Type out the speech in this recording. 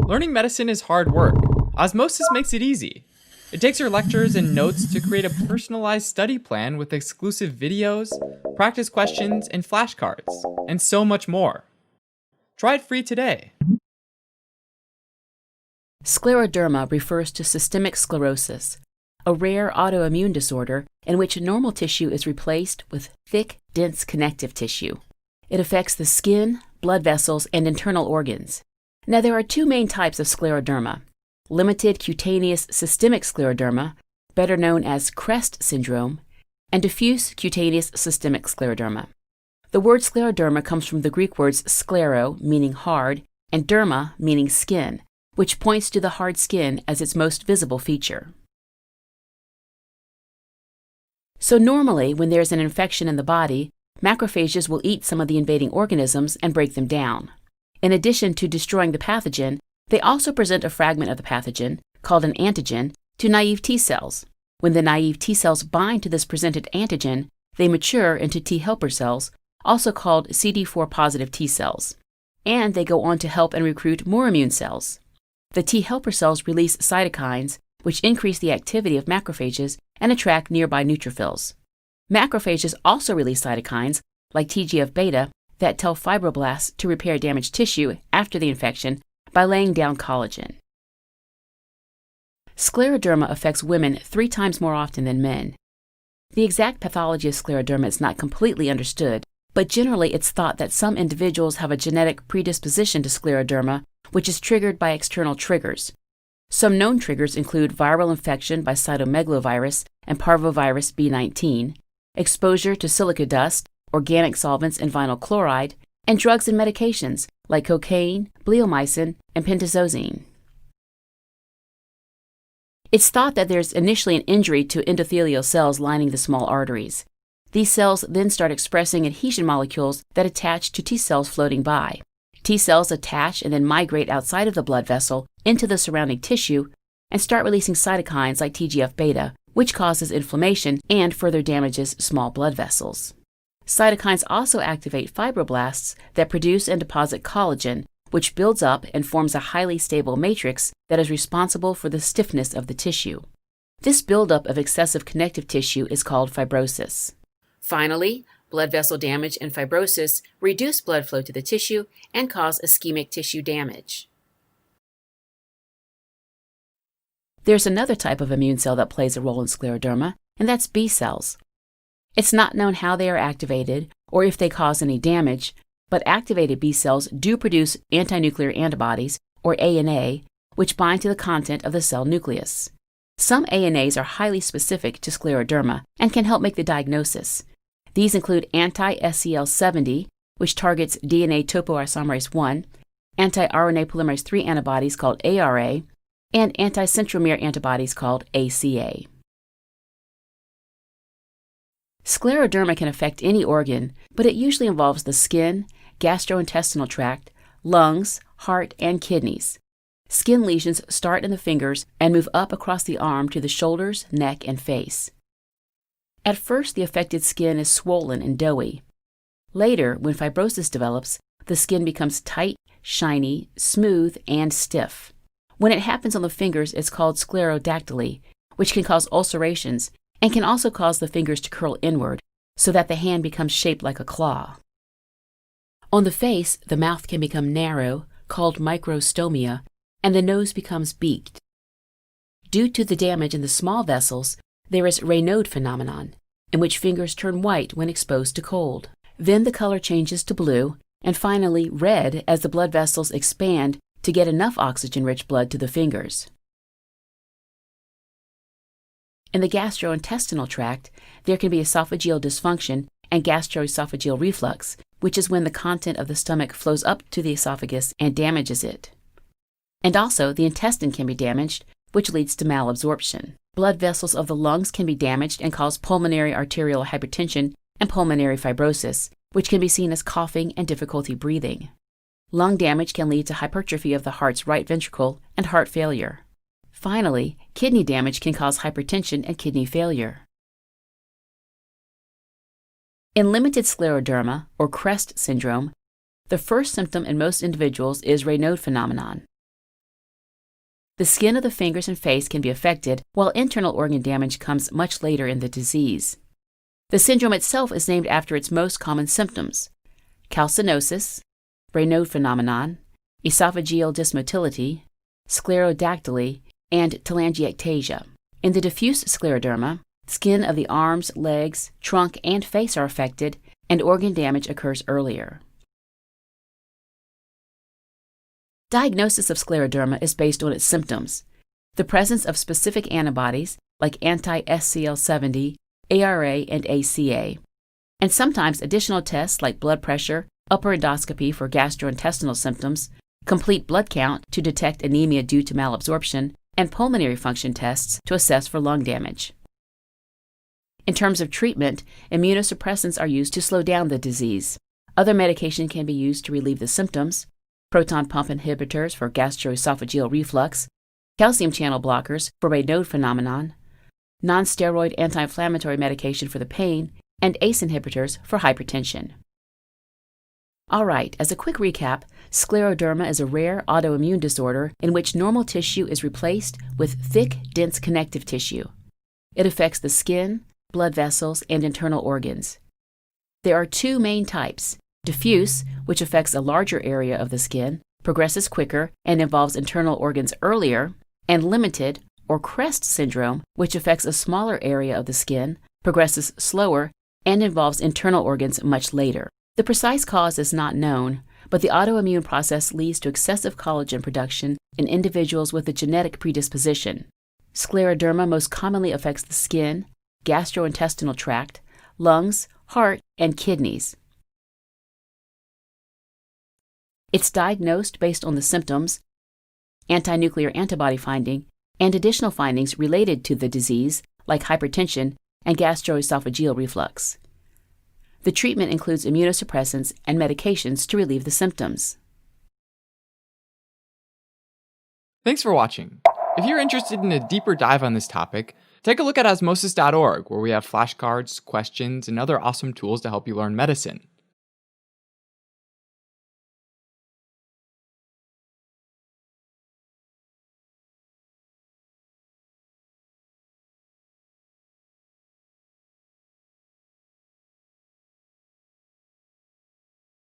Learning medicine is hard work. Osmosis makes it easy. It takes your lectures and notes to create a personalized study plan with exclusive videos, practice questions, and flashcards, and so much more. Try it free today. Scleroderma refers to systemic sclerosis, a rare autoimmune disorder in which normal tissue is replaced with thick, dense connective tissue. It affects the skin, blood vessels, and internal organs. Now, there are two main types of scleroderma: limited cutaneous systemic scleroderma, better known as CREST syndrome, and diffuse cutaneous systemic scleroderma. The word scleroderma comes from the Greek words sclero, meaning hard, and derma, meaning skin, which points to the hard skin as its most visible feature. So normally, when there's an infection in the body, macrophages will eat some of the invading organisms and break them down. In addition to destroying the pathogen, they also present a fragment of the pathogen, called an antigen, to naive T cells. When the naive T cells bind to this presented antigen, they mature into T helper cells, also called CD4 positive T cells. And they go on to help and recruit more immune cells. The T helper cells release cytokines, which increase the activity of macrophages and attract nearby neutrophils. Macrophages also release cytokines, like TGF-beta, that tell fibroblasts to repair damaged tissue after the infection by laying down collagen. Scleroderma affects women 3 times more often than men. The exact pathology of scleroderma is not completely understood, but generally it's thought that some individuals have a genetic predisposition to scleroderma, which is triggered by external triggers. Some known triggers include viral infection by cytomegalovirus and parvovirus B19, exposure to silica dust, organic solvents and vinyl chloride, and drugs and medications like cocaine, bleomycin, and pentazocine. It's thought that there's initially an injury to endothelial cells lining the small arteries. These cells then start expressing adhesion molecules that attach to T cells floating by. T cells attach and then migrate outside of the blood vessel into the surrounding tissue and start releasing cytokines like TGF-beta, which causes inflammation and further damages small blood vessels. Cytokines also activate fibroblasts that produce and deposit collagen, which builds up and forms a highly stable matrix that is responsible for the stiffness of the tissue. This buildup of excessive connective tissue is called fibrosis. Finally, blood vessel damage and fibrosis reduce blood flow to the tissue and cause ischemic tissue damage. There's another type of immune cell that plays a role in scleroderma, and that's B cells. It's not known how they are activated or if they cause any damage, but activated B cells do produce anti-nuclear antibodies, or ANA, which bind to the content of the cell nucleus. Some ANAs are highly specific to scleroderma and can help make the diagnosis. These include anti-SCL70, which targets DNA topoisomerase 1, anti-RNA polymerase III antibodies called ARA, and anti-centromere antibodies called ACA. Scleroderma can affect any organ, but it usually involves the skin, gastrointestinal tract, lungs, heart, and kidneys. Skin lesions start in the fingers and move up across the arm to the shoulders, neck, and face. At first, the affected skin is swollen and doughy. Later, when fibrosis develops, the skin becomes tight, shiny, smooth, and stiff. When it happens on the fingers, it's called sclerodactyly, which can cause ulcerations and can also cause the fingers to curl inward so that the hand becomes shaped like a claw. On the face, the mouth can become narrow, called microstomia, and the nose becomes beaked. Due to the damage in the small vessels, there is RAYNAUD phenomenon, in which fingers turn white when exposed to cold. Then the color changes to blue, and finally red as the blood vessels expand to get enough oxygen-rich blood to the fingers. In the gastrointestinal tract, there can be esophageal dysfunction and gastroesophageal reflux, which is when the content of the stomach flows up to the esophagus and damages it. And also, the intestine can be damaged, which leads to malabsorption. Blood vessels of the lungs can be damaged and cause pulmonary arterial hypertension and pulmonary fibrosis, which can be seen as coughing and difficulty breathing. Lung damage can lead to hypertrophy of the heart's right ventricle and heart failure. Finally, kidney damage can cause hypertension and kidney failure. In limited scleroderma, or CREST syndrome, the first symptom in most individuals is RAYNAUD phenomenon. The skin of the fingers and face can be affected, while internal organ damage comes much later in the disease. The syndrome itself is named after its most common symptoms: calcinosis, RAYNAUD phenomenon, esophageal dysmotility, sclerodactyly, and telangiectasia. In the diffuse scleroderma, skin of the arms, legs, trunk, and face are affected, and organ damage occurs earlier. Diagnosis of scleroderma is based on its symptoms, the presence of specific antibodies like anti-SCL70, ARA, and ACA, and sometimes additional tests like blood pressure, upper endoscopy for gastrointestinal symptoms, complete blood count to detect anemia due to malabsorption, and pulmonary function tests to assess for lung damage. In terms of treatment, immunosuppressants are used to slow down the disease. Other medication can be used to relieve the symptoms: proton pump inhibitors for gastroesophageal reflux, calcium channel blockers for RAYNAUD phenomenon, non-steroid anti-inflammatory medication for the pain, and ACE inhibitors for hypertension. Alright, as a quick recap, scleroderma is a rare autoimmune disorder in which normal tissue is replaced with thick, dense connective tissue. It affects the skin, blood vessels, and internal organs. There are two main types: diffuse, which affects a larger area of the skin, progresses quicker, and involves internal organs earlier, and limited, or CREST syndrome, which affects a smaller area of the skin, progresses slower, and involves internal organs much later. The precise cause is not known, but the autoimmune process leads to excessive collagen production in individuals with a genetic predisposition. Scleroderma most commonly affects the skin, gastrointestinal tract, lungs, heart, and kidneys. It's diagnosed based on the symptoms, anti-nuclear antibody finding, and additional findings related to the disease, like hypertension and gastroesophageal reflux. The treatment includes immunosuppressants and medications to relieve the symptoms. Thanks for watching. If you're interested in a deeper dive on this topic, take a look at osmosis.org, where we have flashcards, questions, and other awesome tools to help you learn medicine.